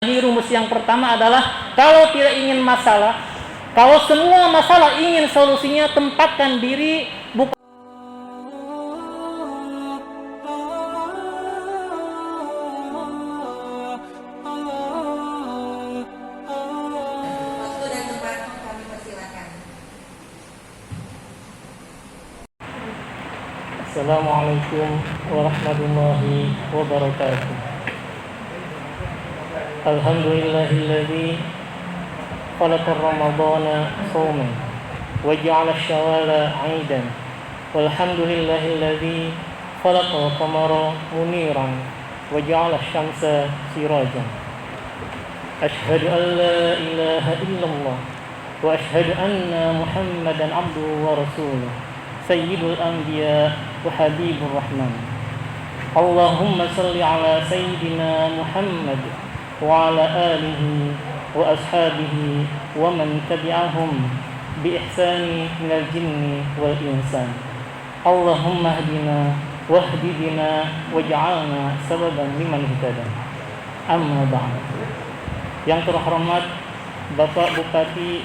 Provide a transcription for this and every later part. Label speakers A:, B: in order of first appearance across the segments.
A: Rumus yang pertama adalah kalau tidak ingin masalah, kalau semua masalah ingin solusinya, tempatkan diri bukan
B: Waktu dan tempat kami persilakan.
A: Assalamualaikum warahmatullahi wabarakatuh. Alhamdulillahilladzi khalaqa Ramadana shawman wa ja'ala ash-shawala 'aidan. Walhamdulillahilladzi khalaqa al-qamara muniran wa ja'ala asy-syamsa sirajan. Asyhadu an la ilaha illallah wa asyhadu anna Muhammadan 'abduhu wa rasuluh. Sayyidul anbiya wa habibur rahman. Allahumma salli ala sayyidina Muhammad wa ala alihi wa ashabihi wa man tabi'ahum bi ihsani minal jinni wal insan. Allahumma hdina wahdi bina waj'alna sababan liman ihtada. Amma ba'd. Yang terhormat Bapak Bupati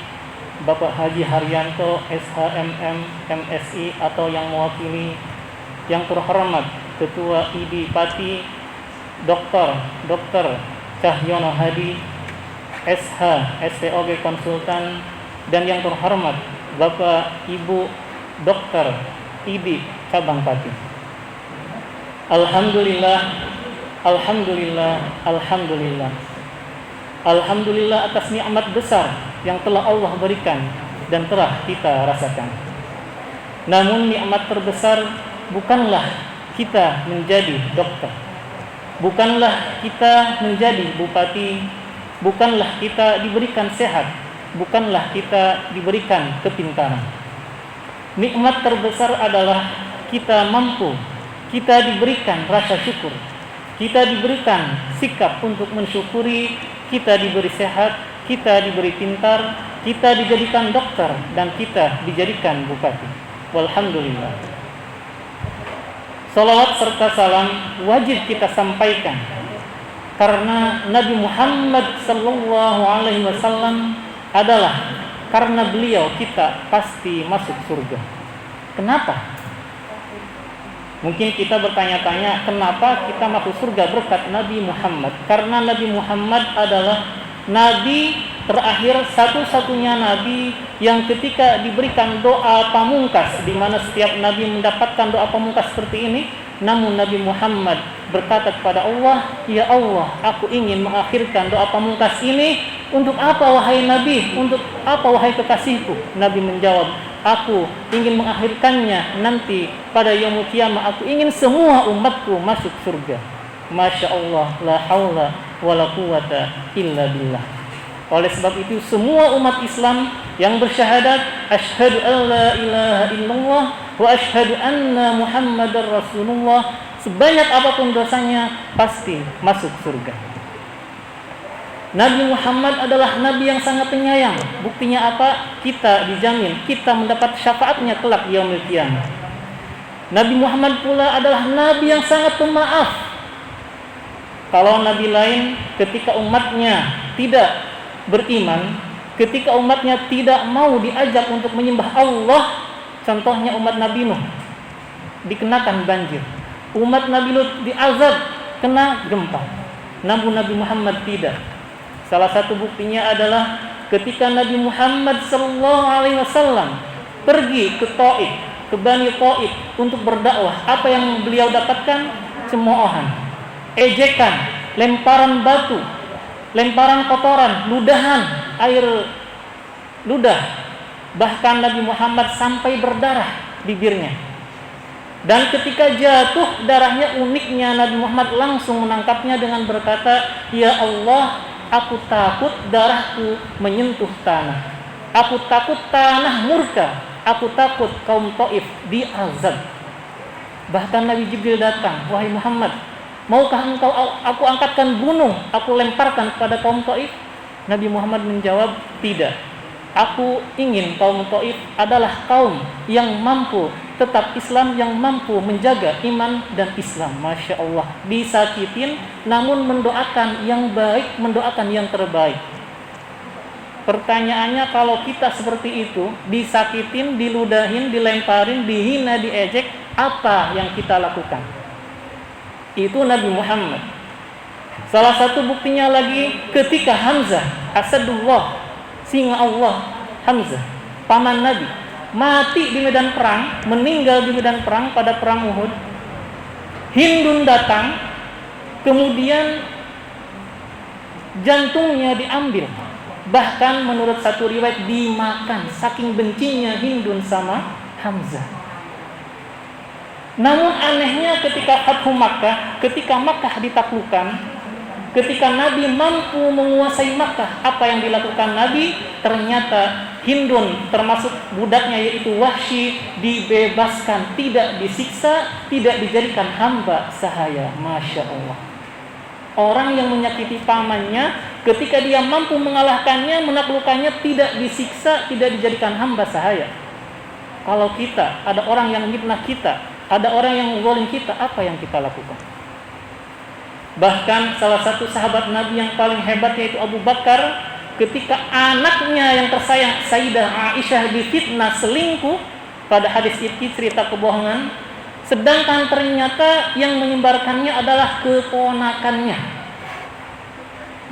A: Bapak Haji Haryanto SHMM MSI atau yang mewakili, yang terhormat Ketua ID Pati Dr. Cahyono Hadi SH SPOG Konsultan, dan yang terhormat Bapak Ibu Dr. ID Cabang Pati. Alhamdulillah, alhamdulillah, alhamdulillah. Alhamdulillah atas nikmat besar yang telah Allah berikan dan telah kita rasakan. Namun nikmat terbesar bukanlah kita menjadi dokter, bukanlah kita menjadi bupati, bukanlah kita diberikan sehat, bukanlah kita diberikan kepintaran. Nikmat terbesar adalah kita mampu, kita diberikan rasa syukur, kita diberikan sikap untuk mensyukuri, kita diberi sehat, kita diberi pintar, kita dijadikan dokter, dan kita dijadikan bupati. Walhamdulillah. Salawat serta salam wajib kita sampaikan karena Nabi Muhammad sallallahu alaihi wasallam adalah karena beliau kita pasti masuk surga. Kenapa? Mungkin kita bertanya-tanya, kenapa kita masuk surga berkat Nabi Muhammad? Karena Nabi Muhammad adalah Nabi terakhir, satu-satunya Nabi yang ketika diberikan doa pamungkas, di mana setiap Nabi mendapatkan doa pamungkas seperti ini, namun Nabi Muhammad berkata kepada Allah, "Ya Allah, aku ingin mengakhirkan doa pamungkas ini. Untuk apa wahai Nabi? Untuk apa wahai kekasihku?" Nabi menjawab, "Aku ingin mengakhirkannya nanti pada yaumul qiyamah. Aku ingin semua umatku masuk surga." Masya Allah, la haula wa la quwata illa billah. Oleh sebab itu semua umat Islam yang bersyahadat asyhadu an la ilaha illallah wa asyhadu anna Muhammadar Rasulullah, sebanyak apapun dosanya pasti masuk surga. Nabi Muhammad adalah Nabi yang sangat penyayang. Buktinya apa? Kita dijamin kita mendapat syafaatnya kelak yaumil qiyamah. Nabi Muhammad pula adalah Nabi yang sangat pemaaf. Kalau Nabi lain ketika umatnya tidak beriman, ketika umatnya tidak mau diajak untuk menyembah Allah, contohnya umat Nabi Nuh dikenakan banjir, umat Nabi Lut diazab kena gempa, namun Nabi Muhammad tidak. Salah satu buktinya adalah ketika Nabi Muhammad SAW pergi ke Taif, ke Bani Taif untuk berdakwah, apa yang beliau dapatkan? Cemoohan, ejekan, lemparan batu, lemparan kotoran, ludahan, air ludah. Bahkan Nabi Muhammad sampai berdarah bibirnya. Dan ketika jatuh darahnya, uniknya Nabi Muhammad langsung menangkapnya dengan berkata, "Ya Allah, aku takut darahku menyentuh tanah. Aku takut tanah murka. Aku takut kaum Taif diazab." Bahkan Nabi Jibril datang, "Wahai Muhammad, maukah engkau aku angkatkan gunung, aku lemparkan kepada kaum Taif?" Nabi Muhammad menjawab, "Tidak. Aku ingin kaum Taif adalah kaum yang mampu tetap Islam, yang mampu menjaga iman dan Islam. Masya Allah, disakitin namun mendoakan yang baik, mendoakan yang terbaik. Pertanyaannya, kalau kita seperti itu, disakitin, diludahin, dilemparin, dihina, diejek, apa yang kita lakukan? Itu Nabi Muhammad. Salah satu buktinya lagi ketika Hamzah, Asadullah, singa Allah, Hamzah, paman Nabi, mati di medan perang, meninggal di medan perang pada perang Uhud. Hindun datang, kemudian jantungnya diambil. Bahkan menurut satu riwayat dimakan, saking bencinya Hindun sama Hamzah. Namun anehnya ketika Fathu Makkah, ketika Makkah ditaklukkan, ketika Nabi mampu menguasai Makkah, apa yang dilakukan Nabi? Ternyata Hindun, termasuk budaknya yaitu Wahsy, dibebaskan, tidak disiksa, tidak dijadikan hamba sahaya. Masya Allah. Orang yang menyakiti pamannya, ketika dia mampu mengalahkannya, menaklukkannya, tidak disiksa, tidak dijadikan hamba sahaya. Kalau kita, ada orang yang fitnah kita, ada orang yang zalim kita, apa yang kita lakukan? Bahkan salah satu sahabat Nabi yang paling hebat yaitu Abu Bakar, ketika anaknya yang tersayang Sayyidah Aisyah difitnah selingkuh, pada hadis itu cerita kebohongan, sedangkan ternyata yang menyebarkannya adalah keponakannya.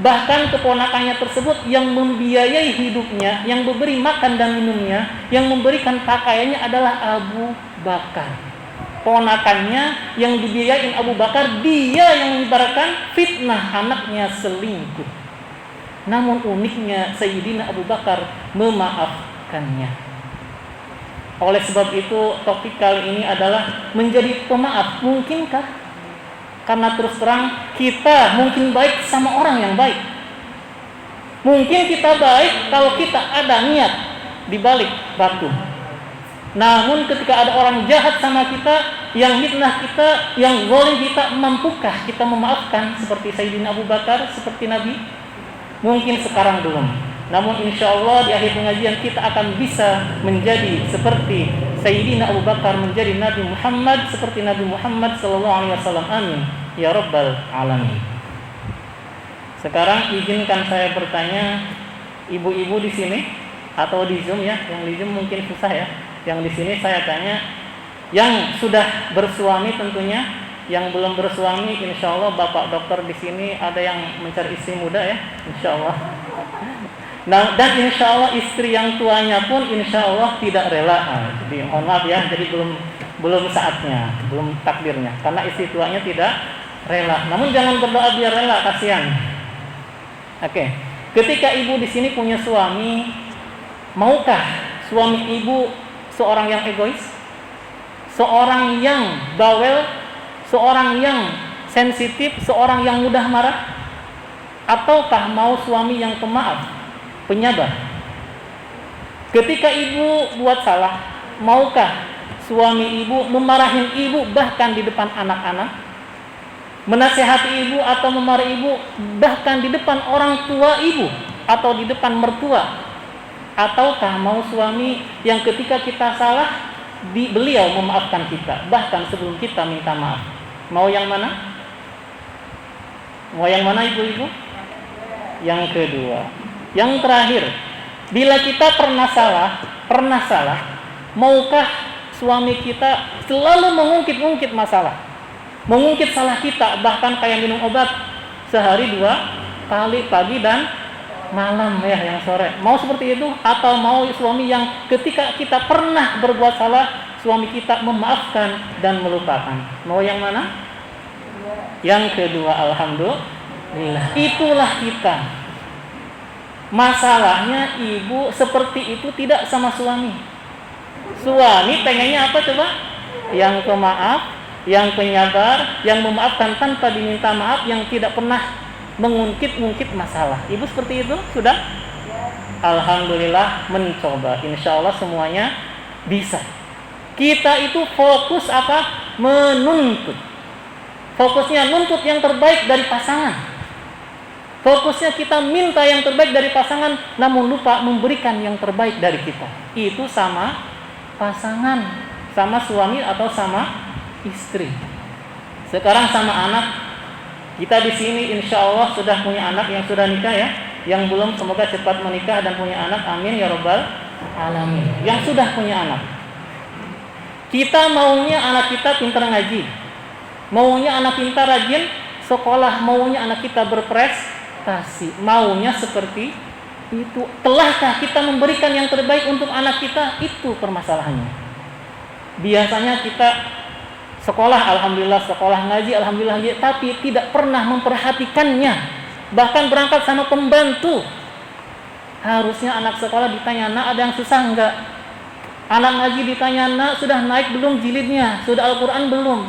A: Bahkan keponakannya tersebut yang membiayai hidupnya, yang memberi makan dan minumnya, yang memberikan pakaiannya adalah Abu Bakar. Ponakannya yang dibiayain Abu Bakar, dia yang menyebarkan fitnah anaknya selingkuh. Namun uniknya Sayyidina Abu Bakar memaafkannya. Oleh sebab itu topik kali ini adalah menjadi pemaaf. Mungkinkah? Karena terus terang kita mungkin baik sama orang yang baik. Mungkin kita baik kalau kita ada niat di balik batu. Namun ketika ada orang jahat sama kita, yang fitnah kita, yang zalim kita, mampukah kita memaafkan seperti Sayyidina Abu Bakar, seperti Nabi? Mungkin sekarang belum. Namun insya Allah di akhir pengajian kita akan bisa menjadi seperti Sayyidina Abu Bakar, menjadi Nabi Muhammad, seperti Nabi Muhammad SAW. Amin ya Rabbal Alamin. Sekarang izinkan saya bertanya, ibu-ibu di sini atau di Zoom ya, yang di Zoom mungkin susah ya. Yang di sini saya tanya, yang sudah bersuami tentunya, yang belum bersuami, insya Allah bapak dokter di sini ada yang mencari istri muda ya, insya Allah. Nah, dan insya Allah istri yang tuanya pun insya Allah tidak rela. Jadi mohon maaf ya, jadi belum saatnya, belum takdirnya, karena istri tuanya tidak rela. Namun jangan berdoa biar rela, kasihan. Oke, ketika ibu di sini punya suami, maukah suami ibu seorang yang egois, seorang yang bawel, seorang yang sensitif, seorang yang mudah marah? Ataukah mau suami yang pemaaf, penyabar? Ketika ibu buat salah, maukah suami ibu memarahin ibu bahkan di depan anak-anak? Menasihati ibu atau memarahi ibu bahkan di depan orang tua ibu atau di depan mertua? Ataukah mau suami yang ketika kita salah, beliau memaafkan kita bahkan sebelum kita minta maaf? Mau yang mana? Mau yang mana ibu-ibu? Yang kedua. Yang terakhir, bila kita pernah salah, maukah suami kita selalu mengungkit-ungkit masalah, mengungkit salah kita, bahkan kayak minum obat sehari 2 kali, pagi dan malam ya, yang sore? Mau seperti itu? Atau mau suami yang ketika kita pernah berbuat salah, suami kita memaafkan dan melupakan? Mau yang mana? Yang kedua. Alhamdulillah. Itulah kita. Masalahnya ibu seperti itu tidak sama suami. Suami pengennya apa coba? Yang pemaaf, yang penyabar, yang memaafkan tanpa diminta maaf, yang tidak pernah mengungkit-ungkit masalah. Ibu seperti itu sudah? Alhamdulillah mencoba. Insya Allah semuanya bisa. Kita itu fokus apa? Menuntut. Fokusnya nuntut yang terbaik dari pasangan. Fokusnya kita minta yang terbaik dari pasangan, namun lupa memberikan yang terbaik dari kita. Itu sama pasangan, sama suami atau sama istri. Sekarang sama anak. Kita di sini insya Allah sudah punya anak yang sudah nikah ya. Yang belum semoga cepat menikah dan punya anak. Amin ya rabbal alamin. Yang sudah punya anak. Kita maunya anak kita pintar ngaji. Maunya anak kita rajin sekolah. Maunya anak kita berprestasi. Maunya seperti itu. Telahkah kita memberikan yang terbaik untuk anak kita? Itu permasalahannya. Biasanya kita sekolah, alhamdulillah sekolah, ngaji, alhamdulillah ngaji, tapi tidak pernah memperhatikannya. Bahkan berangkat sama pembantu. Harusnya anak sekolah ditanya, nak ada yang susah enggak? Anak ngaji ditanya, nak sudah naik belum jilidnya? Sudah Al-Quran belum?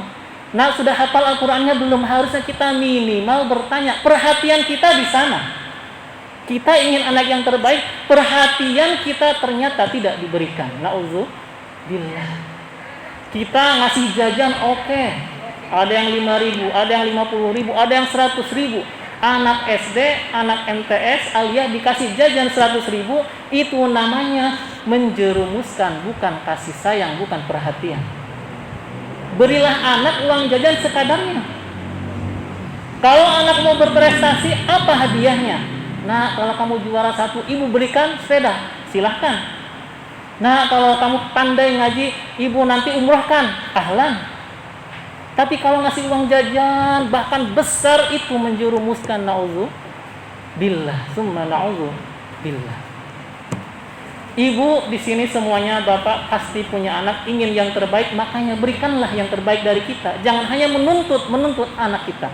A: Nak sudah hafal Al-Qurannya belum? Harusnya kita minimal bertanya. Perhatian kita di sana. Kita ingin anak yang terbaik, perhatian kita ternyata tidak diberikan. Na'udzubillah. Kita ngasih jajan oke. Ada yang 5.000, ada yang 50.000, ada yang 100.000. Anak SD, anak MTS, alias dikasih jajan 100.000, itu namanya menjerumuskan, bukan kasih sayang, bukan perhatian. Berilah anak uang jajan sekadarnya. Kalau anak mau berprestasi, apa hadiahnya? Nah, kalau kamu juara 1, ibu belikan sepeda, silahkan. Nah, kalau kamu pandai ngaji, ibu nanti umrohkan, ahlan. Tapi kalau ngasih uang jajan, bahkan besar, itu menjerumuskan, na'udzubillah, summa na'udzubillah. Ibu di sini semuanya, bapak pasti punya anak, ingin yang terbaik, makanya berikanlah yang terbaik dari kita. Jangan hanya menuntut anak kita.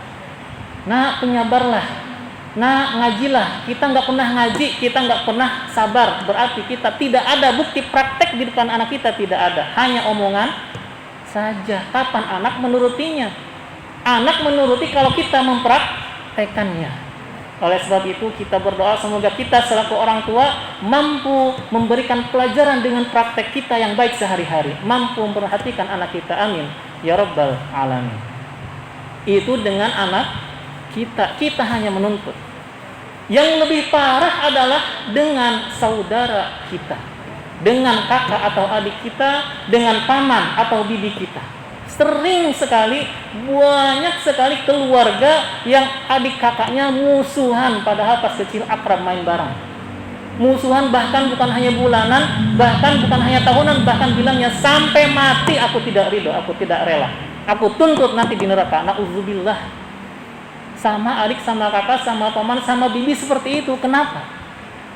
A: Nah, penyabarlah. Nah, ngajilah. Kita nggak pernah ngaji, kita nggak pernah sabar. Berarti kita tidak ada bukti praktek di depan anak kita, tidak ada. Hanya omongan saja. Kapan anak menurutinya? Anak menuruti kalau kita mempraktekannya. Oleh sebab itu kita berdoa semoga kita selaku orang tua mampu memberikan pelajaran dengan praktek kita yang baik sehari-hari. Mampu memperhatikan anak kita. Amin ya rabbal alamin. Itu dengan anak kita hanya menuntut. Yang lebih parah adalah dengan saudara kita, dengan kakak atau adik kita, dengan paman atau bibi kita. Sering sekali, banyak sekali keluarga yang adik kakaknya musuhan, padahal pas kecil akrab main bareng. Musuhan bahkan bukan hanya bulanan, bahkan bukan hanya tahunan, bahkan bilangnya sampai mati aku tidak ridho, aku tidak rela, aku tuntut nanti di neraka. Na'udzubillah. Sama adik, sama kakak, sama paman, sama bibi seperti itu. Kenapa?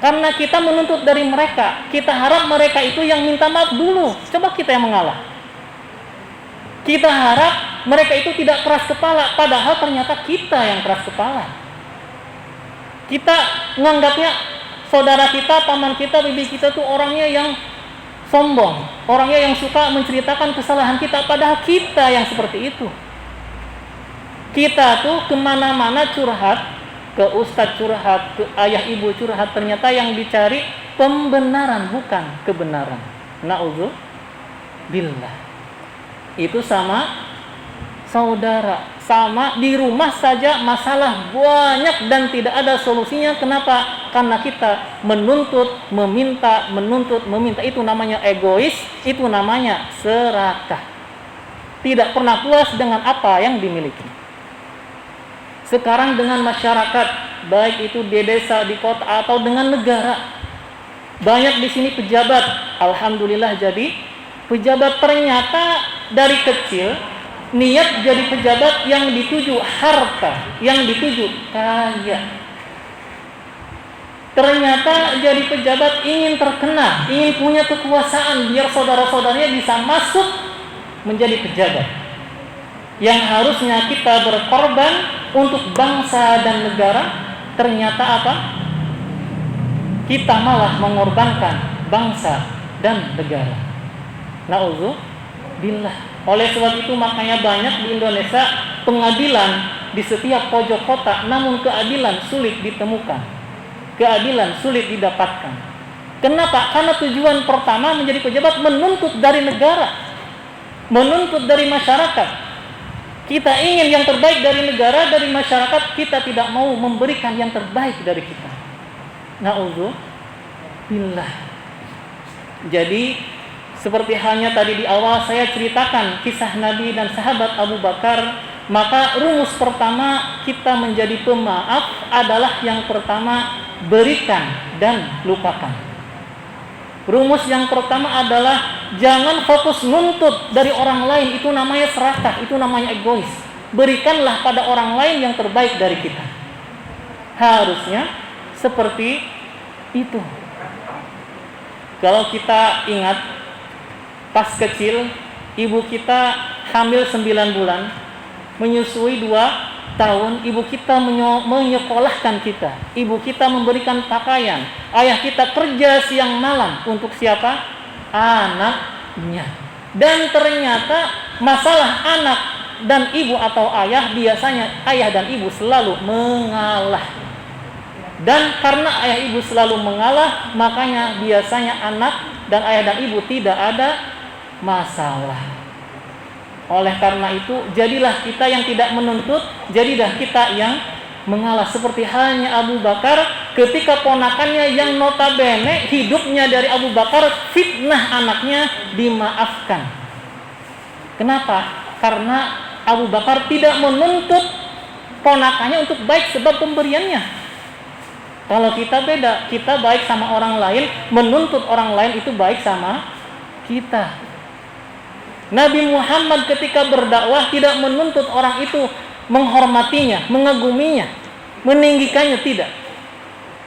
A: Karena kita menuntut dari mereka. Kita harap mereka itu yang minta maaf dulu. Coba kita yang mengalah. Kita harap mereka itu tidak keras kepala. Padahal ternyata kita yang keras kepala. Kita menganggapnya saudara kita, paman kita, bibi kita tuh orangnya yang sombong. Orangnya yang suka menceritakan kesalahan kita. Padahal kita yang seperti itu. Kita tuh kemana-mana curhat, ke ustadz curhat, ke ayah ibu curhat, ternyata yang dicari pembenaran bukan kebenaran. Na'udzubillah. Itu sama saudara, sama di rumah saja masalah banyak dan tidak ada solusinya. Kenapa? Karena kita menuntut, meminta. Itu namanya egois, itu namanya serakah. Tidak pernah puas dengan apa yang dimiliki. Sekarang dengan masyarakat, baik itu di desa, di kota, atau dengan negara, banyak di sini pejabat. Alhamdulillah jadi pejabat. Ternyata dari kecil niat jadi pejabat yang dituju harta, yang dituju kaya. Ternyata jadi pejabat ingin terkenal, ingin punya kekuasaan biar saudara-saudaranya bisa masuk menjadi pejabat. Yang harusnya kita berkorban untuk bangsa dan negara, ternyata apa? Kita malah mengorbankan bangsa dan negara. Na'udzubillah. Oleh sebab itu makanya banyak di Indonesia pengadilan di setiap pojok kota, namun keadilan sulit ditemukan. Keadilan sulit didapatkan. Kenapa? Karena tujuan pertama menjadi pejabat menuntut dari negara, menuntut dari masyarakat. Kita ingin yang terbaik dari negara, dari masyarakat, kita tidak mau memberikan yang terbaik dari kita. Na'udzubillah. Jadi seperti halnya tadi di awal saya ceritakan kisah Nabi dan sahabat Abu Bakar, maka rumus pertama kita menjadi pemaaf adalah yang pertama, berikan dan lupakan. Rumus yang pertama adalah jangan fokus nuntut dari orang lain, itu namanya serakah, itu namanya egois. Berikanlah pada orang lain yang terbaik dari kita. Harusnya seperti itu. Kalau kita ingat pas kecil, ibu kita hamil 9 bulan, menyusui 2 tahun, ibu kita menyekolahkan kita, ibu kita memberikan pakaian, ayah kita kerja siang malam untuk siapa? Anaknya. Dan ternyata masalah anak dan ibu atau ayah, biasanya ayah dan ibu selalu mengalah. Dan karena ayah ibu selalu mengalah, makanya biasanya anak dan ayah dan ibu tidak ada masalah. Oleh karena itu, jadilah kita yang tidak menuntut, jadilah kita yang mengalah. Seperti halnya Abu Bakar ketika ponakannya yang notabene hidupnya dari Abu Bakar fitnah anaknya dimaafkan. Kenapa? Karena Abu Bakar tidak menuntut ponakannya untuk baik sebab pemberiannya. Kalau kita beda, kita baik sama orang lain, menuntut orang lain itu baik sama kita. Nabi Muhammad ketika berdakwah tidak menuntut orang itu menghormatinya, mengaguminya, meninggikannya, tidak.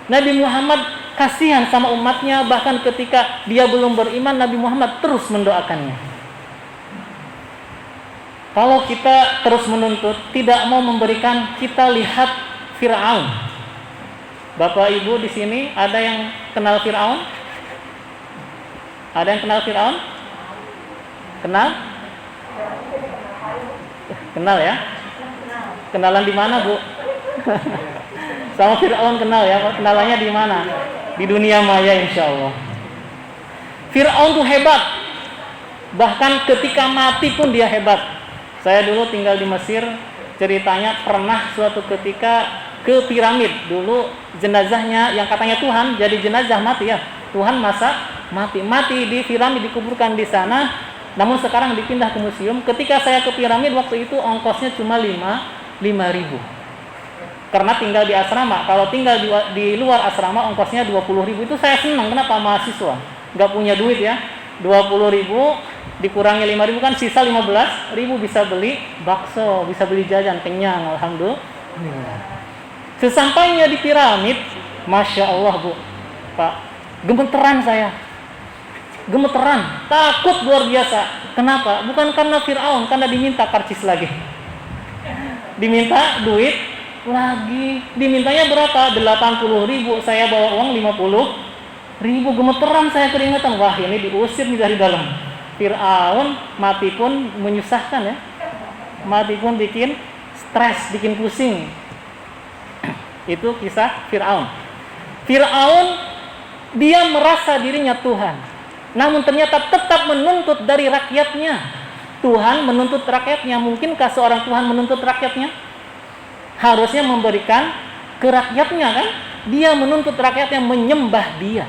A: Nabi Muhammad kasihan sama umatnya, bahkan ketika dia belum beriman, Nabi Muhammad terus mendoakannya. Kalau kita terus menuntut, tidak mau memberikan, kita lihat Fir'aun. Bapak Ibu di sini ada yang kenal Fir'aun? Ada yang kenal Fir'aun? Kenal? Kenal ya? Kenalan di mana, Bu? Sama Fir'aun kenal ya? Kenalannya di mana? Di dunia maya insya Allah. Fir'aun tuh hebat. Bahkan ketika mati pun dia hebat. Saya dulu tinggal di Mesir, ceritanya pernah suatu ketika ke piramid. Dulu jenazahnya yang katanya Tuhan jadi jenazah mati ya. Tuhan mati di piramid, dikuburkan di sana. Namun sekarang dipindah ke museum. Ketika saya ke piramid waktu itu ongkosnya cuma 5.000. Karena tinggal di asrama. Kalau tinggal di luar asrama ongkosnya 20.000. Itu saya senang. Kenapa? Mahasiswa nggak punya duit ya. 20.000 dikurangi 5.000 kan sisa 15.000, bisa beli bakso, bisa beli jajan, kenyang, alhamdulillah. Sesampainya di piramid, Masya Allah Bu, Pak, gemeteran saya. Gemeteran, takut luar biasa. Kenapa? Bukan karena Fir'aun, karena diminta karcis lagi. Diminta duit lagi. Dimintanya berapa? 80.000. Saya bawa uang 50.000. Gemeteran saya, keringetan. Wah, ini diusir nih dari dalam. Fir'aun mati pun menyusahkan ya. Mati pun bikin stres, bikin pusing. Itu kisah Fir'aun. Fir'aun dia merasa dirinya Tuhan. Namun ternyata tetap menuntut dari rakyatnya. Tuhan menuntut rakyatnya. Mungkinkah seorang Tuhan menuntut rakyatnya? Harusnya memberikan ke rakyatnya kan? Dia menuntut rakyatnya menyembah dia.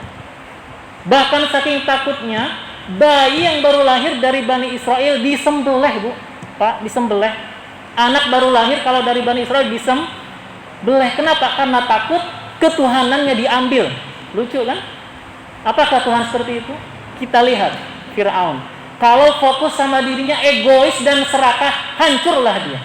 A: Bahkan saking takutnya, bayi yang baru lahir dari Bani Israel disembelih Bu. Pak, disembelih. Anak baru lahir kalau dari Bani Israel disembelih. Kenapa? Karena takut ketuhanannya diambil. Lucu kan? Apakah Tuhan seperti itu? Kita lihat Fir'aun. Kalau fokus sama dirinya, egois dan serakah, hancurlah dia.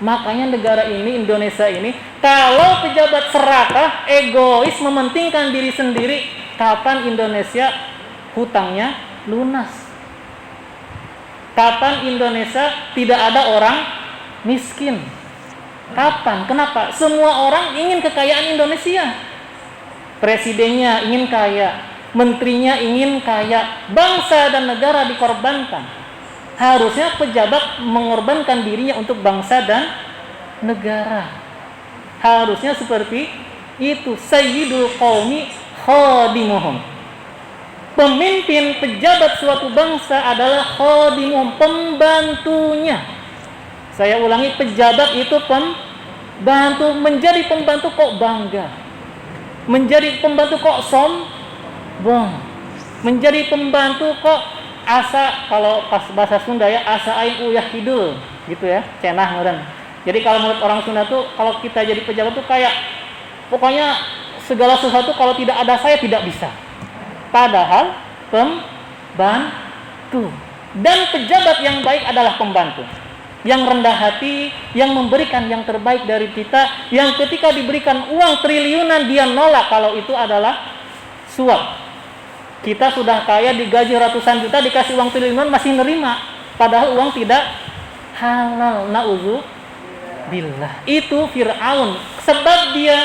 A: Makanya negara ini, Indonesia ini, kalau pejabat serakah, egois, mementingkan diri sendiri, kapan Indonesia hutangnya lunas? Kapan Indonesia tidak ada orang miskin? Kapan? Kenapa? Semua orang ingin kekayaan Indonesia. Presidennya ingin kaya, menterinya ingin kaya, bangsa dan negara dikorbankan. Harusnya pejabat mengorbankan dirinya untuk bangsa dan negara. Harusnya seperti itu. Sayyidul qaumi khadimuhum. Pemimpin pejabat suatu bangsa adalah khadimuhum, pembantunya. Saya ulangi, pejabat itu pembantu. Menjadi pembantu kok bangga, menjadi pembantu kok sombong, menjadi pembantu kok asa, kalau pas bahasa Sunda ya, asa aing uyah kidul gitu ya, cenah meureun. Jadi kalau menurut orang Sunda tuh, kalau kita jadi pejabat tuh kayak pokoknya segala sesuatu kalau tidak ada saya tidak bisa. Padahal pembantu. Dan pejabat yang baik adalah pembantu yang rendah hati, yang memberikan yang terbaik dari kita, yang ketika diberikan uang triliunan dia nolak kalau itu adalah suap. Kita sudah kaya, digaji ratusan juta, dikasih uang triliunan masih nerima, padahal uang tidak halal. Na'udzubillah. Itu Fir'aun, sebab dia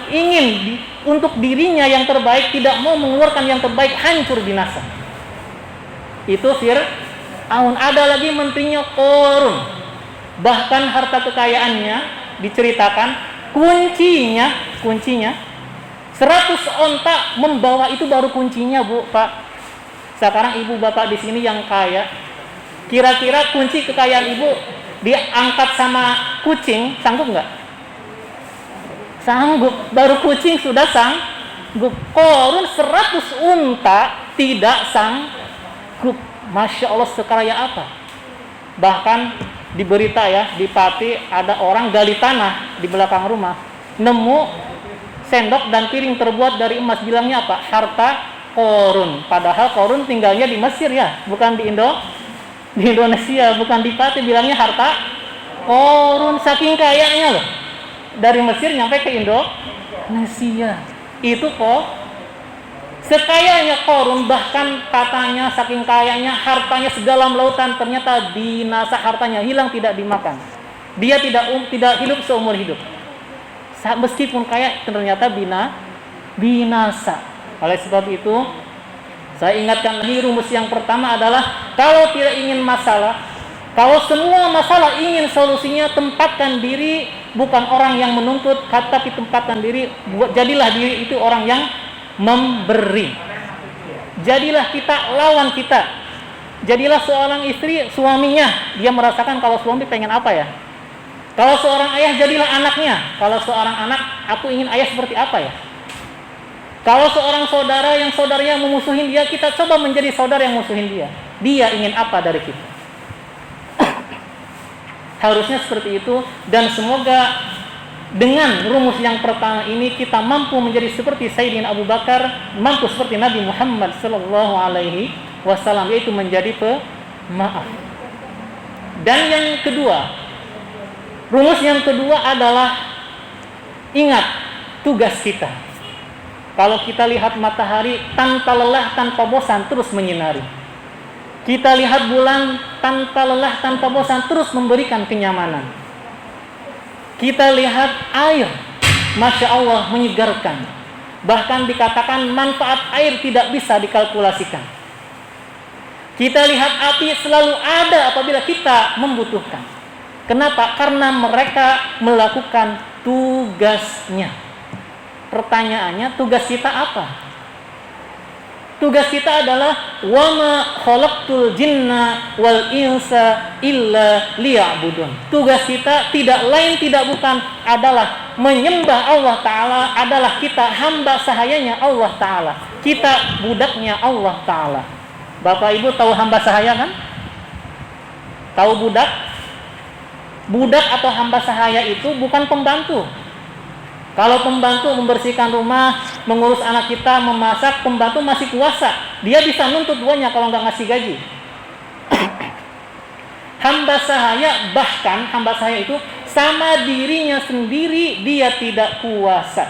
A: ingin untuk dirinya yang terbaik, tidak mau mengeluarkan yang terbaik, hancur binasa. Itu Fir'aun. Ada lagi menterinya Qarun. Bahkan harta kekayaannya diceritakan kuncinya 100 onta membawa, itu baru kuncinya, Bu, Pak. Sekarang ibu bapak di sini yang kaya, kira-kira kunci kekayaan ibu diangkat sama kucing, sanggup nggak? Sanggup. Baru kucing sudah sanggup. Qarun 100 unta tidak sanggup. Masya Allah, sekaya apa? Bahkan di berita ya, di Pati ada orang gali tanah di belakang rumah, nemu sendok dan piring terbuat dari emas, bilangnya apa? Harta Qarun. Padahal Qarun tinggalnya di Mesir ya, bukan di Indonesia, bukan di Pati, bilangnya harta Qarun. Saking kayanya loh, dari Mesir nyampe ke Indonesia. Itu kok sekayanya Qarun, bahkan katanya saking kayanya, hartanya sedalam lautan, ternyata binasa hartanya, hilang tidak dimakan. Dia tidak hidup seumur hidup. Meskipun kaya, ternyata binasa. Oleh sebab itu, saya ingatkan lagi, rumus yang pertama adalah kalau tidak ingin masalah, kalau semua masalah ingin solusinya, tempatkan diri bukan orang yang menuntut, tapi tempatkan diri, jadilah diri itu orang yang memberi. Jadilah kita lawan kita. Jadilah seorang istri suaminya, dia merasakan kalau suami pengen apa ya. Kalau seorang ayah, jadilah anaknya. Kalau seorang anak, aku ingin ayah seperti apa ya. Kalau seorang saudara yang saudaranya memusuhin dia, kita coba menjadi saudara yang musuhin dia. Dia ingin apa dari kita? Harusnya seperti itu. Dan semoga dengan rumus yang pertama ini kita mampu menjadi seperti Sayyidina Abu Bakar, mampu seperti Nabi Muhammad sallallahu alaihi wasallam, yaitu menjadi pemaaf. Dan yang kedua, rumus yang kedua adalah ingat tugas kita. Kalau kita lihat matahari tanpa lelah, tanpa bosan, terus menyinari. Kita lihat bulan tanpa lelah, tanpa bosan, terus memberikan kenyamanan. Kita lihat air, Masya Allah, menyegarkan. Bahkan dikatakan manfaat air tidak bisa dikalkulasikan. Kita lihat api selalu ada apabila kita membutuhkan. Kenapa? Karena mereka melakukan tugasnya. Pertanyaannya, tugas kita apa? Tugas kita adalah wama khalaqtul jinna wal insa illa liya'budun. Tugas kita tidak lain tidak bukan adalah menyembah Allah Ta'ala, adalah kita hamba sahayanya Allah Ta'ala, kita budaknya Allah Ta'ala. Bapak Ibu tahu hamba sahaya kan? Tahu budak? Budak atau hamba sahaya itu bukan pembantu. Kalau pembantu membersihkan rumah, mengurus anak kita, memasak, pembantu masih kuasa. Dia bisa nuntut duanya kalau nggak ngasih gaji. Hamba sahaya, bahkan hamba sahaya itu sama dirinya sendiri dia tidak kuasa.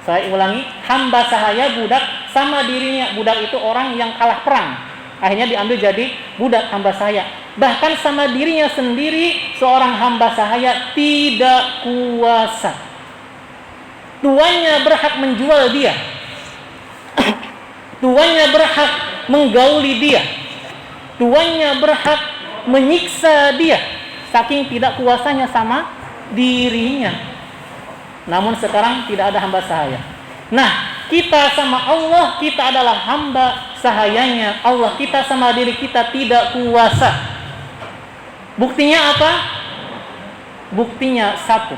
A: Saya ulangi, hamba sahaya budak sama dirinya. Budak itu orang yang kalah perang, akhirnya diambil jadi budak hamba sahaya. Bahkan sama dirinya sendiri seorang hamba sahaya tidak kuasa. Tuannya berhak menjual dia. Tuannya berhak menggauli dia. Tuannya berhak menyiksa dia. Saking tidak kuasanya sama dirinya. Namun sekarang tidak ada hamba sahaya. Nah, kita sama Allah, kita adalah hamba sahayanya Allah. Kita sama diri kita tidak kuasa. Buktinya apa? Buktinya satu.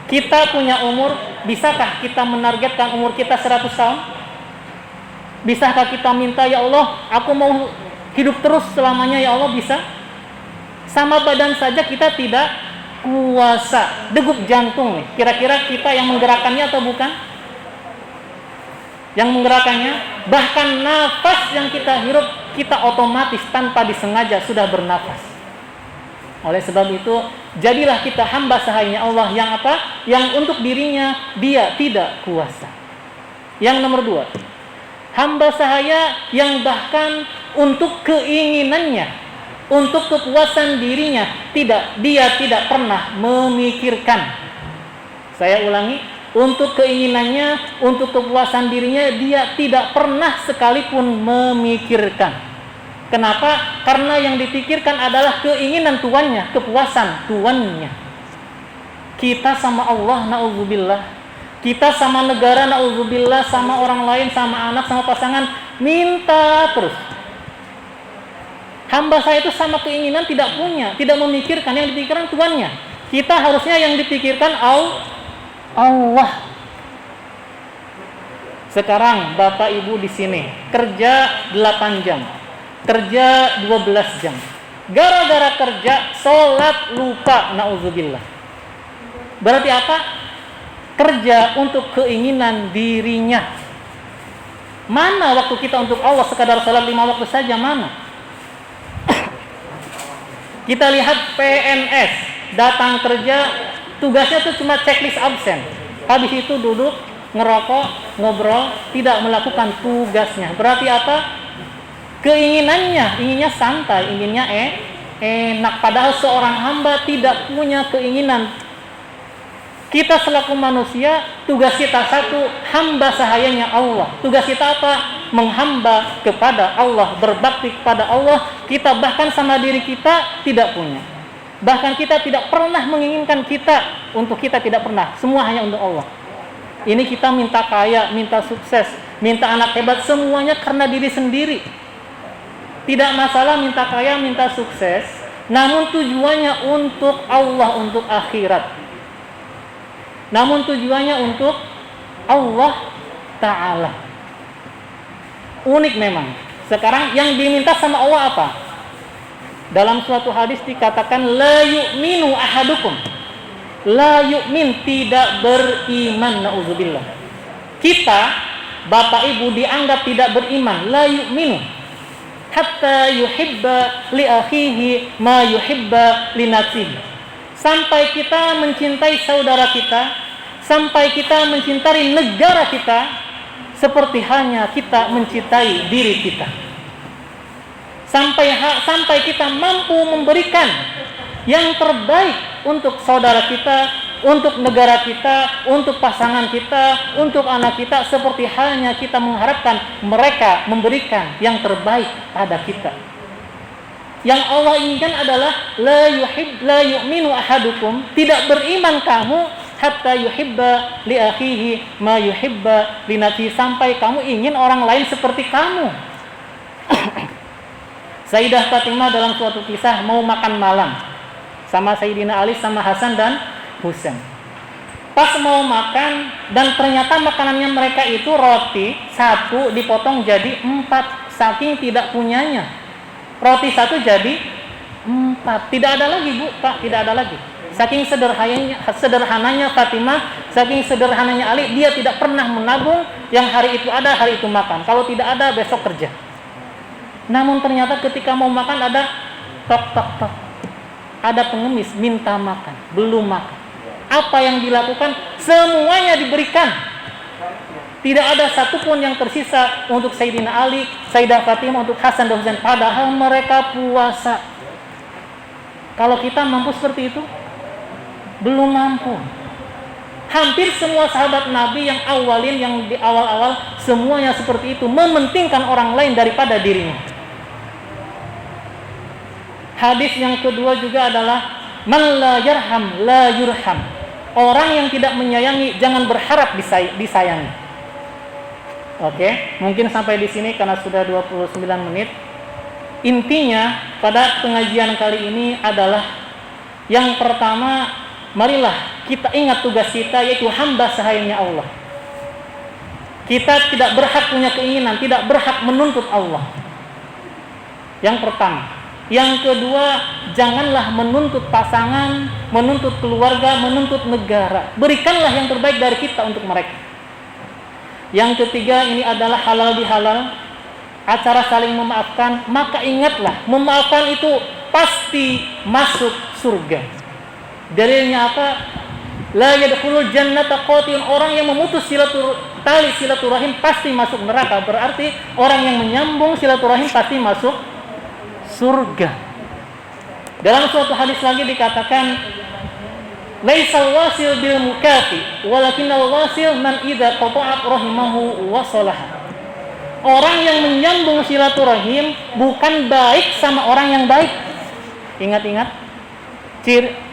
A: Kita punya umur, bisakah kita menargetkan umur kita 100 tahun? Bisakah kita minta, ya Allah, aku mau hidup terus selamanya, ya Allah, bisa? Sama badan saja kita tidak kuasa. Degup jantung nih, kira-kira kita yang menggerakkannya atau bukan? Yang menggerakkannya, bahkan nafas yang kita hirup, kita otomatis tanpa disengaja sudah bernafas. Oleh sebab itu, jadilah kita hamba sahayanya Allah yang apa? Yang untuk dirinya dia tidak kuasa. Yang nomor 2, hamba sahaya yang bahkan untuk keinginannya, untuk kepuasan dirinya, dia tidak pernah memikirkan. Saya ulangi, untuk keinginannya, untuk kepuasan dirinya, dia tidak pernah sekalipun memikirkan. Kenapa? Karena yang dipikirkan adalah keinginan tuannya, kepuasan tuannya. Kita sama Allah, na'udzubillah. Kita sama negara, na'udzubillah, sama orang lain, sama anak, sama pasangan, minta terus. Hamba saya itu sama keinginan tidak punya, tidak memikirkan, yang dipikirkan tuannya. Kita harusnya yang dipikirkan Allah. Sekarang Bapak Ibu di sini kerja 8 jam, kerja 12 jam. Gara-gara kerja, sholat lupa, na'udzubillah. Berarti apa? Kerja untuk keinginan dirinya. Mana waktu kita untuk Allah? Sekadar sholat 5 waktu saja, mana? Kita lihat PNS datang kerja, tugasnya itu cuma checklist absen. Habis itu duduk, ngerokok, ngobrol, tidak melakukan tugasnya. Berarti apa? Keinginannya, inginnya santai, inginnya enak. Padahal seorang hamba tidak punya keinginan. Kita selaku manusia, tugas kita satu, hamba sahayanya Allah. Tugas kita apa? Menghamba kepada Allah, berbakti kepada Allah. Kita bahkan sama diri kita tidak punya. Bahkan kita tidak pernah menginginkan kita, untuk kita tidak pernah. Semua hanya untuk Allah. Ini kita minta kaya, minta sukses, minta anak hebat, semuanya karena diri sendiri. Tidak masalah minta kaya, minta sukses, namun tujuannya untuk Allah, untuk akhirat. Namun tujuannya untuk Allah Ta'ala. Unik memang. Sekarang yang diminta sama Allah apa? Dalam suatu hadis dikatakan, la yu'minu ahadukum. La yu'min, tidak beriman, na'udzubillah. Kita, Bapak Ibu, dianggap tidak beriman. La yu'minu hatta yuhibba li akhihi ma yuhibba li nafsihi. Sampai kita mencintai saudara kita, sampai kita mencintai negara kita, seperti hanya kita mencintai diri kita. Sampai kita mampu memberikan yang terbaik untuk saudara kita, untuk negara kita, untuk pasangan kita, untuk anak kita, seperti halnya kita mengharapkan mereka memberikan yang terbaik pada kita. Yang Allah inginkan adalah la yu'minu ahadukum, tidak beriman kamu hatta yuhibba li akhihi ma yuhibba li nafsihi, sampai kamu ingin orang lain seperti kamu. Sayyidah Fatimah dalam suatu kisah mau makan malam sama Sayyidina Ali, sama Hasan dan Husain. Pas mau makan, dan ternyata makanannya mereka itu roti satu dipotong jadi 4, saking tidak punyanya. Roti satu jadi 4. Tidak ada lagi, Bu, Pak, tidak ada lagi. Saking sederhananya Fatimah, saking sederhananya Ali, dia tidak pernah menabung, yang hari itu ada, hari itu makan. Kalau tidak ada, besok kerja. Namun ternyata ketika mau makan ada tok. Ada pengemis minta makan, belum makan. Apa yang dilakukan? Semuanya diberikan. Tidak ada satupun yang tersisa untuk Sayyidina Ali, Sayyidah Fatimah, untuk Hasan dan Husain. Padahal mereka puasa. Kalau kita mampu seperti itu? Belum mampu. Hampir semua sahabat Nabi yang awalin, yang di awal-awal, semuanya seperti itu, mementingkan orang lain daripada dirinya. Hadis yang kedua juga adalah man la yarham la yurham. Orang yang tidak menyayangi jangan berharap disayangi. Oke, mungkin sampai di sini karena sudah 29 menit. Intinya pada pengajian kali ini adalah yang pertama, marilah kita ingat tugas kita, yaitu hamba sahayanya Allah. Kita tidak berhak punya keinginan, tidak berhak menuntut Allah. Yang pertama. Yang kedua, janganlah menuntut pasangan, menuntut keluarga, menuntut negara. Berikanlah yang terbaik dari kita untuk mereka. Yang ketiga, ini adalah halal bihalal, acara saling memaafkan. Maka ingatlah, memaafkan itu pasti masuk surga. Dalilnya apa? La yadkhulul jannata qati'un, orang yang memutus tali silaturahim pasti masuk neraka. Berarti orang yang menyambung silaturahim pasti masuk surga. Dalam suatu hadis lagi dikatakan, laisal wasil bil mukafi walakinnal wasil man idza qata'at rahimahu wa salaha. Orang yang menyambung silaturahim bukan baik sama orang yang baik. Ingat-ingat,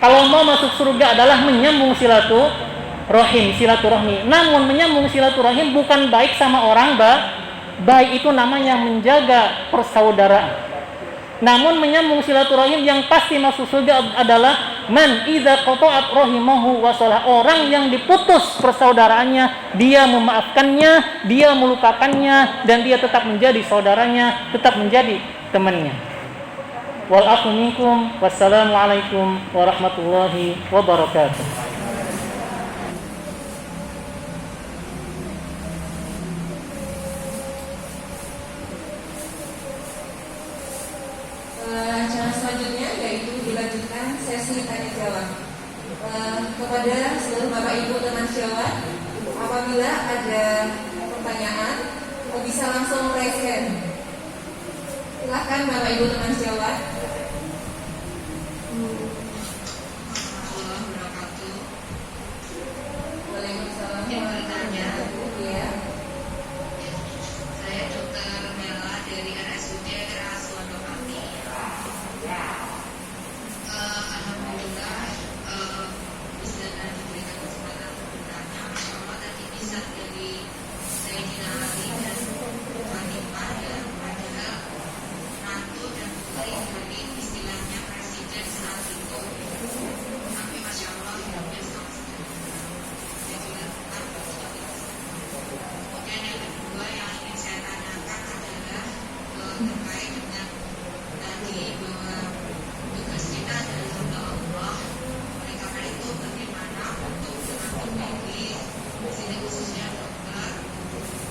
A: kalau mau masuk surga adalah menyambung silaturahmi. Namun menyambung silaturahim bukan baik sama orang baik, itu namanya menjaga persaudaraan. Namun menyambung silaturahim yang pasti masuk surga adalah man idza qata'at rahimahu wa shalah. Orang yang diputus persaudaraannya, dia memaafkannya, dia melupakannya, dan dia tetap menjadi saudaranya, tetap menjadi temannya. Wal afu minkum, wassalamualaikum warahmatullahi wabarakatuh.
B: Acara selanjutnya yaitu dilanjutkan sesi tanya jawab. Kepada seluruh Bapak Ibu teman sejawat, apabila ada pertanyaan bisa langsung raise hand. Silakan Bapak Ibu teman sejawat. Waalaikumsalam.
C: Yang bertanya,
B: ya.
C: saya Dr. Mela dari RSUD Ras Wonokami. Alhamdulillah bisa diberikan kesempatan bertanya. Bahwa tadi bisa dari Sayyidina Ali dan Fatimah yang adalah ratu dan putri dari istilahnya presiden saat itu. Tapi masya Allah hidupnya sangat sederhana. Dia juga tetap berjati. Kemudian yang kedua yang ingin saya tanyakan adalah terkait dengan tadi bahwa tugas kita adalah hamba Allah. Oleh karena itu bagaimana untuk menanggapi di sini khususnya dokter,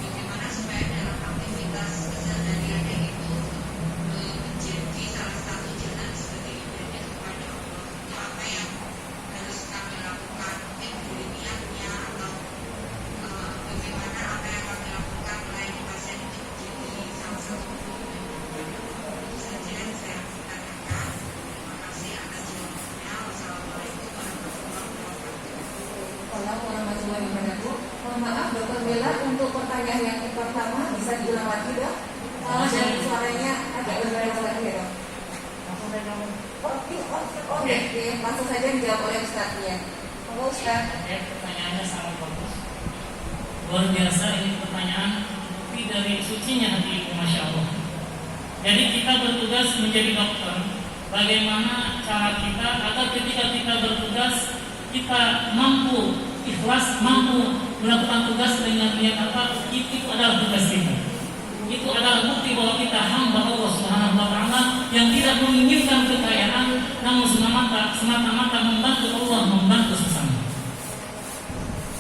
C: bagaimana supaya dalam aktivitas kesehariannya itu menjadi salah satu jalan sebagai ibadah kepada Allah. Itu apa yang harus kami lakukan, mungkin dari niatnya atau bagaimana apa yang kami lakukan melayani pasien itu menjadi salah satu ibadah. Itu saja yang saya katakan. Terima kasih atas jawabannya. Wassalamualaikum warahmatullahi wabarakatuh.
B: Assalamualaikum warahmatullahi wabarakatuh. Mohon maaf Dr. Bella, untuk pertanyaan yang pertama bisa diulang lagi dok? Dan suaranya agak berbeda lagi ya dok. Oke, langsung saja dijawab oleh Ustadznya. Ustaz.
D: Pertanyaannya sangat bagus, luar biasa. Ini pertanyaan bukti dari sucinya hati ibu, masya Allah. Jadi kita bertugas menjadi dokter. Bagaimana cara kita agar ketika kita bertugas kita mampu ikhlas, mampu melakukan tugas dengan niat apa? Itu adalah tugas kita. Itu adalah bukti bahwa kita hamba Allah Subhanahu wa taala yang tidak menginginkan kekayaan, namun semata-mata membantu Allah, membantu sesama.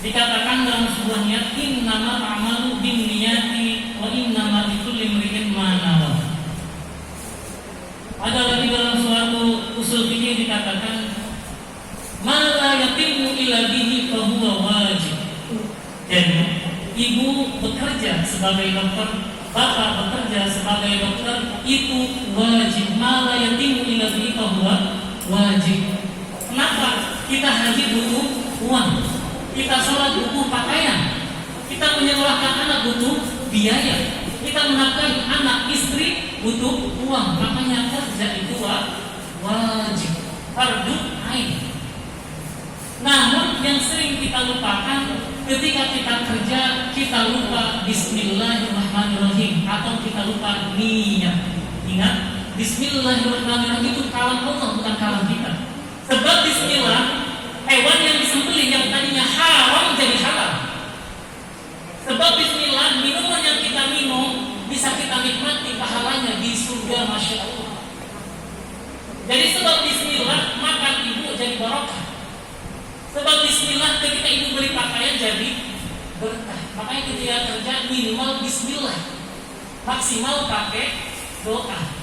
D: Dikatakan dalam sebuah niat, innama a'malu binniyati wa innama likulli imri'in ma nawa. Ada lagi dalam suatu usul fikih dikatakan, ma la yatimmu illa bihi fa huwa wajib. Jadi ibu bekerja sebagai dokter, bapak bekerja sebagai dokter, itu wajib. Ma la yatimmu illa bihi fa huwa wajib. Kenapa? Kita haji butuh uang, kita sholat butuh pakaian, kita menyekolahkan anak butuh biaya, kita menafkahi anak istri butuh uang. Makanya kerja itu wajib, fardu ain. Namun yang sering kita lupakan, ketika kita kerja kita lupa Bismillahirrahmanirrahim atau kita lupa niat. Ingat, Bismillahirrahmanirrahim itu kalam Allah, bukan kalam kita. Sebab Bismillah, hewan yang disembelih yang tadinya haram jadi halal. Sebab Bismillah, minuman yang kita minum bisa kita nikmati pahalanya di surga, Masya Allah. Jadi sebab Bismillah makan ibu jadi barokah. Sebab Bismillah ketika ibu beli pakaian jadi berkah. Makanya ketika kerja minimal Bismillah, maksimal pakai doa.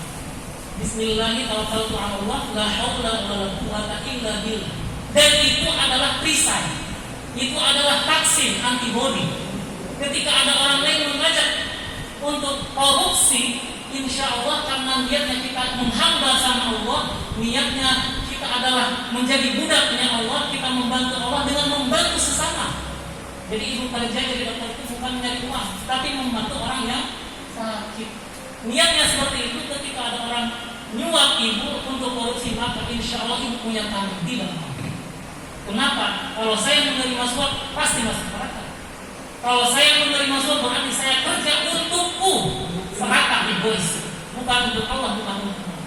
D: Bismillahirrahmanirrahim, Allah la haula wala quwwata illa billah. Dan itu adalah perisai, itu adalah vaksin antibody. Ketika ada orang lain mengajak untuk korupsi, insya Allah karena niatnya kita menghamba sama Allah, niatnya kita adalah menjadi budaknya Allah, kita membantu Allah dengan membantu sesama. Jadi ibu kerja jadi dokter itu bukan mencari uang, tapi membantu orang yang sakit. Niatnya seperti itu. Ketika ada orang nyuap ibu untuk korupsi, maka insya Allah ibu punya tanggung tidak. Kenapa? Kalau saya menerima suap pasti masuk neraka. Kalau saya menerima suap berarti saya kerja untukku, serakah egois, bukan untuk Allah, bukan untuk Allah.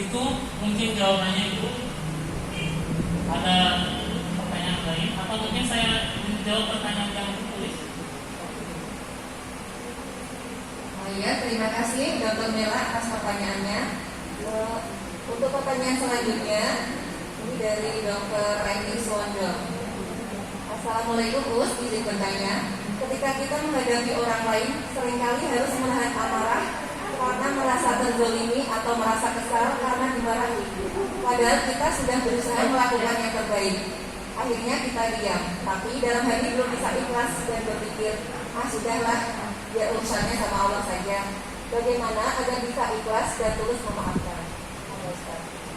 D: Itu mungkin jawabannya Ibu. Ada pertanyaan lain? Atau mungkin saya menjawab pertanyaan yang ditulis?
B: Oh iya, terima kasih Dr. Mela atas pertanyaannya. Untuk pertanyaan selanjutnya, ini dari Dr. Aini Suwondo. Assalamualaikum Us, izin bertanya. Ketika kita menghadapi orang lain, seringkali harus menahan amarah karena merasa terzolimi atau merasa kesal karena dimarahi. Padahal kita sudah berusaha melakukan yang terbaik. Akhirnya kita diam, tapi dalam hati belum bisa ikhlas dan berpikir, sudahlah, biar urusannya sama Allah saja. Bagaimana agar bisa ikhlas dan tulus memaafkan?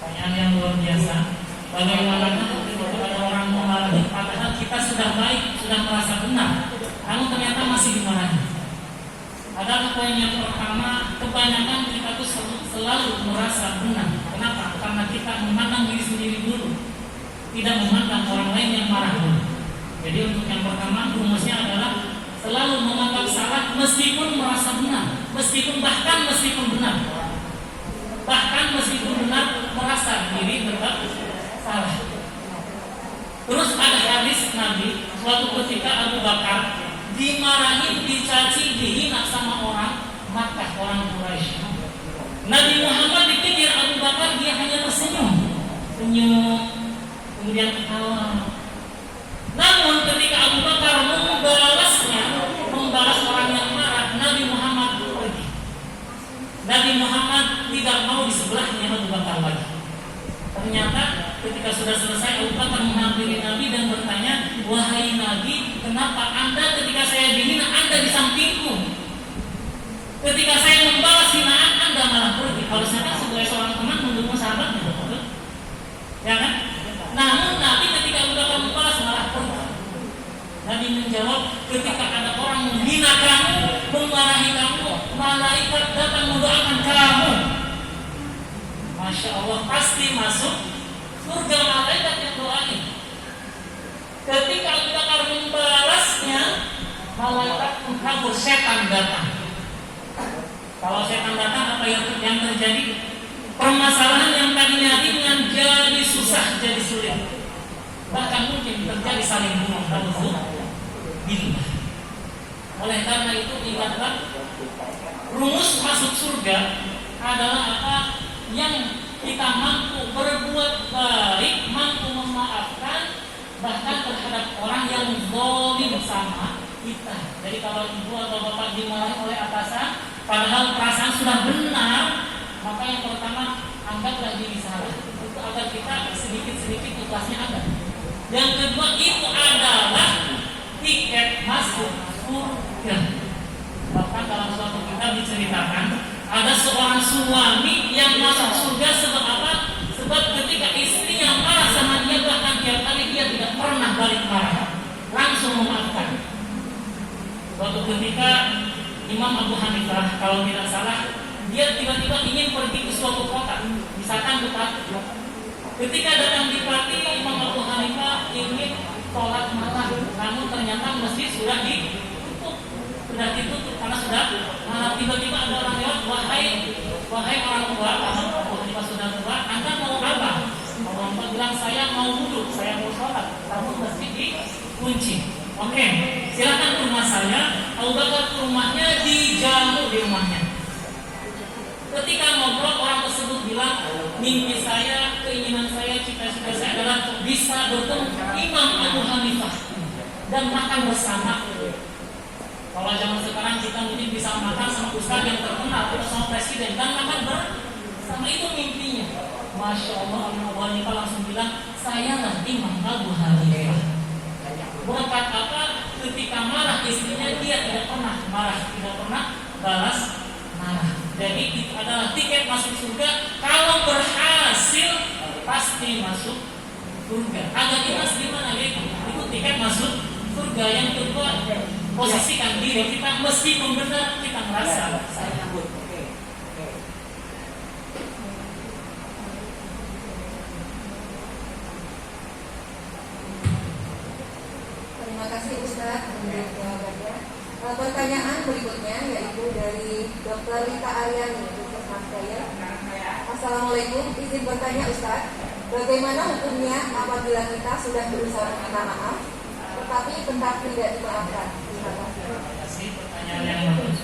D: Pertanyaan yang luar biasa. Bagaimana ketika ada orang memarahi, padahal kita sudah baik, sudah merasa benar, namun ternyata masih dimarahi. Ada poin yang pertama, kebanyakan kita tuh selalu merasa benar. Kenapa? Karena kita memandang diri sendiri dulu, tidak memandang orang lain yang marah dulu. Jadi untuk yang pertama, rumusnya adalah selalu menganggap salah meskipun merasa benar, meskipun benar. Bahkan meskipun benar merasa diri tetap salah. Terus ada hadis Nabi, suatu ketika Abu Bakar dimarahi, dicaci, dihina sama orang Makkah, orang Quraisy. Nabi Muhammad dipikir Abu Bakar dia hanya tersenyum, kemudian ketawa. Namun ketika Abu Bakar membalas orang yang marah, Nabi Muhammad pergi. Nabi Muhammad tidak mau di sebelahnya Abu Bakar lagi. Ternyata ketika sudah selesai, Abu Bakar menghampiri Nabi dan bertanya, wahai Nabi, kenapa Anda ketika saya dihina Anda di sampingku? Ketika saya membalas hinaan Anda malah pergi. Harusnya kan sebagai seorang teman mendukung sahabatnya, betul? Ya kan? Namun Nabi ketika Abu Bakar membalas malah pergi. Nabi menjawab, ketika ada orang menghina kamu, memarahi kamu, malaikat datang mendoakan kamu. Masya Allah, pasti masuk surga, malaikat yang doain. Ketika Abu Bakar membalasnya, malaikat pun kabur, setan datang. Kalau setan datang, apa yang terjadi? Permasalahan yang tadinya ringan jadi susah, jadi sulit. Bahkan mungkin terjadi saling bunuh. Oleh karena itu ingatlah, rumus masuk surga adalah apa? Yang kita mampu berbuat baik, mampu memaafkan, bahkan terhadap orang yang zalim sama kita. Jadi kalau ibu atau bapak dimarahi oleh atasan, padahal perasaan sudah benar, maka yang pertama anggaplah diri salah. Itu agar kita sedikit-sedikit ikhlasnya ada. Yang kedua itu adalah tiket masuk surga. Bahkan dalam suatu kitab diceritakan ada seorang suami yang masuk surga sebab apa? Sebab ketika istrinya marah sama dia, bahkan tiap kali dia tidak pernah balik marah, langsung memaafkan. Suatu ketika Imam Abu Hanifah, kalau tidak salah, dia tiba-tiba ingin pergi ke suatu kota, misalkan ke Pati. Ketika datang di Pati, Imam Abu Hanifah ingin sholat malam, namun ternyata masjid sudah ditutup. sudah ditutup karena sudah tiba-tiba ada orang lewat, wahai orang tua, karena sudah tua, Anda mau apa? Orang tua bilang saya mau wudhu, saya mau sholat, kamu mesti dikunci. Oke, silakan ke rumah saya. Abu Bakar ke rumahnya, dijamu di rumahnya. Ketika ngobrol, orang tersebut bilang, mimpi saya, keinginan saya, cita-cita saya adalah bisa bertemu Imam Abu Hanifah dan makan bersama. Kalau zaman sekarang kita mungkin bisa makan sama ustaz yang terkenal atau sama presiden dan makan bersama, itu mimpinya. Masya Allah, Abu Hanifah langsung bilang, saya lah Imam Abu Hanifah. Berkat apa? Ketika marah istrinya, dia tidak pernah marah, tidak pernah balas marah. Jadi itu adalah tiket masuk surga. Kalau berhasil pasti masuk surga. Agak jelas gimana gitu? Itu tiket masuk surga. Yang kedua, posisikan diri kita meskipun benar kita merasa saya nyambut.
B: Terima kasih Ustaz untuk jawabannya. Pertanyaan berikutnya yaitu dari Dr. Rita Aryani, Puskesmas Jaya. Assalamualaikum, izin bertanya Ustaz, bagaimana hukumnya apabila kita sudah berusaha meminta maaf, tetapi tetap tidak dimaafkan? Terima
D: kasih pertanyaan yang bagus.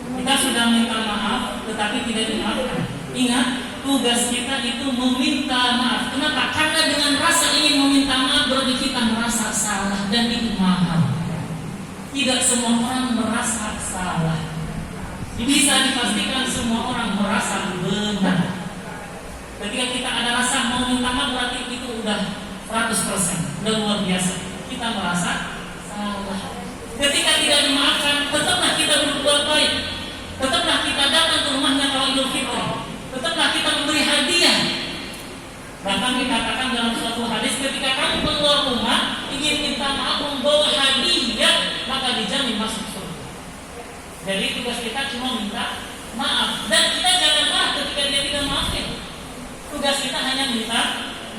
D: Kita sudah minta maaf, tetapi tidak dimaafkan. Ingat, tugas kita itu meminta maaf. Kenapa? Karena dengan rasa ingin meminta maaf berarti kita merasa salah dan itu mahal. Tidak semua orang merasa salah. Bisa dipastikan semua orang merasa benar. Ketika kita ada rasa mau minta maaf berarti itu udah 100%, udah luar biasa. Kita merasa salah. Ketika tidak dimaafkan, tetaplah kita berbuat baik. Tetaplah kita datang ke rumahnya kalau Idul Fitri. Tetaplah kita memberi hadiah. Bahkan dikatakan dalam suatu hadis, ketika kamu keluar rumah ingin minta maaf membawa hadiah, maka dijamin masuk surga. Jadi tugas kita cuma minta maaf, dan kita jangan marah ketika dia tidak maafin. Tugas kita hanya minta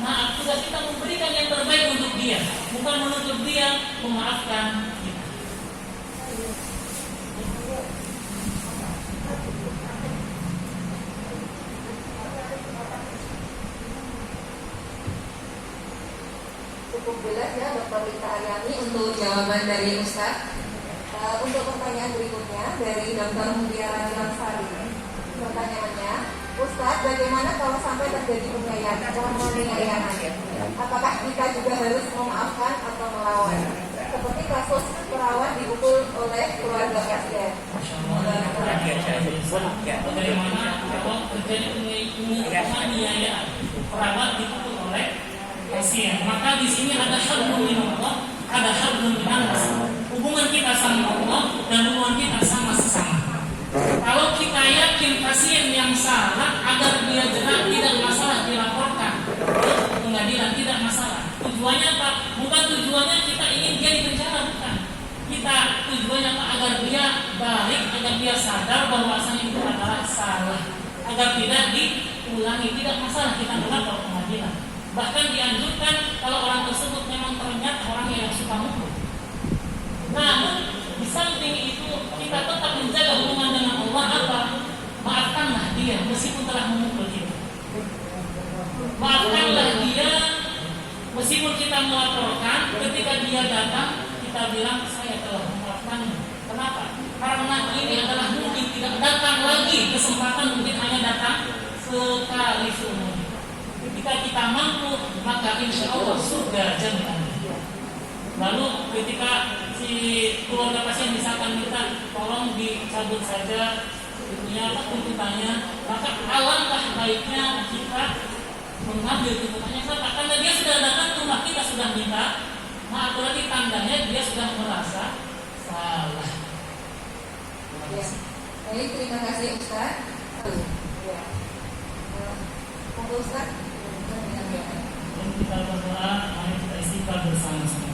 D: maaf. Tugas kita memberikan yang terbaik untuk dia, bukan menuntut dia memaafkan kita.
B: Cukup jelas ya Dr. Rita Aryani untuk jawaban dari Ustaz. Untuk pertanyaan berikutnya dari Dr. Mutiara Lansari. Pertanyaannya, Ustaz, bagaimana kalau sampai terjadi penganiayaan? Apakah kita juga harus memaafkan atau melawan? Seperti kasus perawat dipukul oleh keluarga pasien.
D: Bagaimana kalau terjadi penganiayaan, perawat dipukul oleh pasien? Maka di sini ada hablum minallah, ada hablum minannas. Hubungan kita sama Allah dan hubungan kita sama sesama. Kalau kita yakin pasien yang salah, agar dia jerak tidak masalah dilaporkan ke pengadilan, tidak masalah. Tujuannya apa? Bukan tujuannya kita ingin dia di penjara, bukan. Kita tujuannya apa? Agar dia balik, agar dia sadar bahwa asalnya itu adalah salah, agar tidak diulangi. Tidak masalah kita melapor ke pengadilan. Bahkan dianjurkan kalau orang tersebut memang ternyata orang yang suka mukul. Namun di samping itu kita tetap menjaga hubungan dengan Allah apa? Maafkanlah dia meskipun telah memukul kita. Maafkanlah dia meskipun kita melaporkan. Ketika dia datang kita bilang saya telah memaafkannya. Kenapa? Karena ini adalah mungkin tidak datang lagi kesempatan, mungkin hanya datang sekali seumur. Ketika kita mampu maka insya Allah surga jaminan. Lalu ketika si keluarga pasien misalkan minta tolong dicabut saja tuntutannya, maka alangkah baiknya kita mengambil tuntutannya karena dia sudah datang ke rumah kita sudah minta maaf, berarti tandanya dia sudah merasa salah.
B: Ya. Baik, terima kasih Ustaz. Ya. Ustaz.
D: Dan kita berdoa, mari kita istighfar bersama-sama.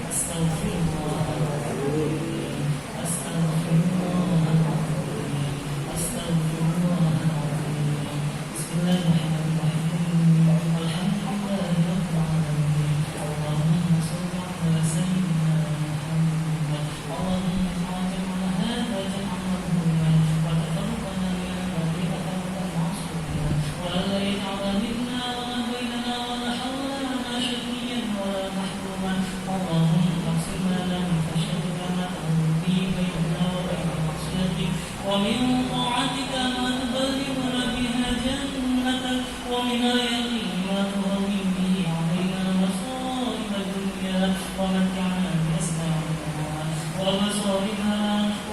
D: Astagfirullahaladzim. Astagfirullahaladzim. Astagfirullahaladzim. Bismillahirrahmanirrahim. Alhamdulillahirabbil alamin. Allahumma shalli ala sayyidina Muhammad. Allahumma ومن طاعتك ما تبلغنا بها جنتك ومن اليقين ما تهون به علينا مصائب الدنيا ومتعنا بأسماعنا وأبصارنا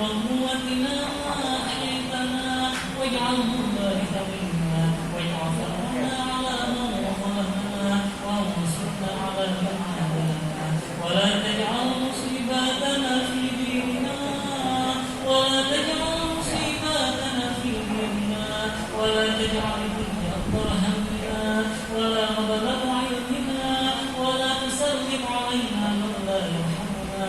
D: وقوتنا ما أحييتنا واجعله الوارث منا واجعل ثأرنا على من ظلمنا وانصرنا على من عادانا ولا تجعل مصيبتنا في ديننا ولا تجعل مصيبتنا في ديننا ولا تجعل الدنيا أكبر همنا ولا مبلغ علمنا ولا تسلط علينا من لا يرحمنا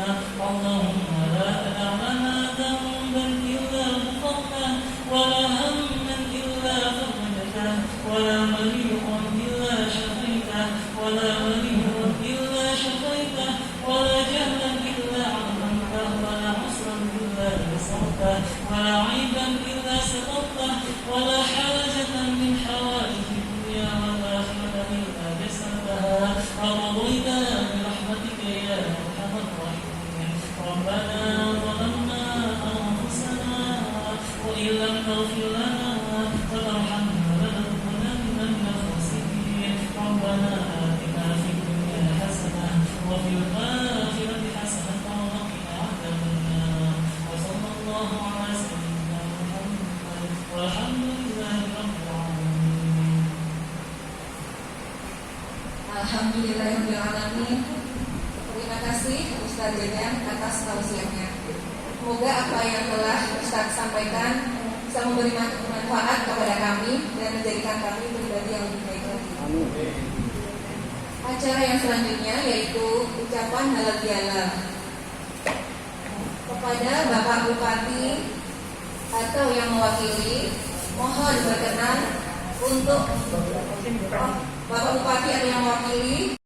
D: اللهم لا تدع لنا ذنبا إلا غفرته ولا هما إلا فرجته ولا مريضا إلا شفيته ولا مريضا إلا شفيته ولا جهلا إلا علمته ولا عسرا إلا يسرته ولا عيبا إلا سترته ولا حاجة من حوائج الدنيا والآخرة إلا يسرتها وقضيتها برحمتك يا أرحم الراحمين ربنا ظلمنا أنفسنا وإن لم تغفر لنا وترحمنا لنكونن من الخاسرين ربنا آتنا في الدنيا حسنة وفي الآخرة حسنة وقنا عذاب النار وصلى الله على سيدنا محمد والحمد لله رب العالمين.
B: Alhamdulillahirrahmanirrahim. Terima kasih Ustaz Jegan atas tausiahnya. Semoga apa yang telah Ustaz sampaikan bisa memberi manfaat kepada kami dan menjadikan kami pribadi yang lebih baik lagi. Acara yang selanjutnya yaitu ucapan halal bihalal kepada Bapak Bupati atau yang mewakili, mohon berkenan untuk Bapak Bupati atau yang mewakili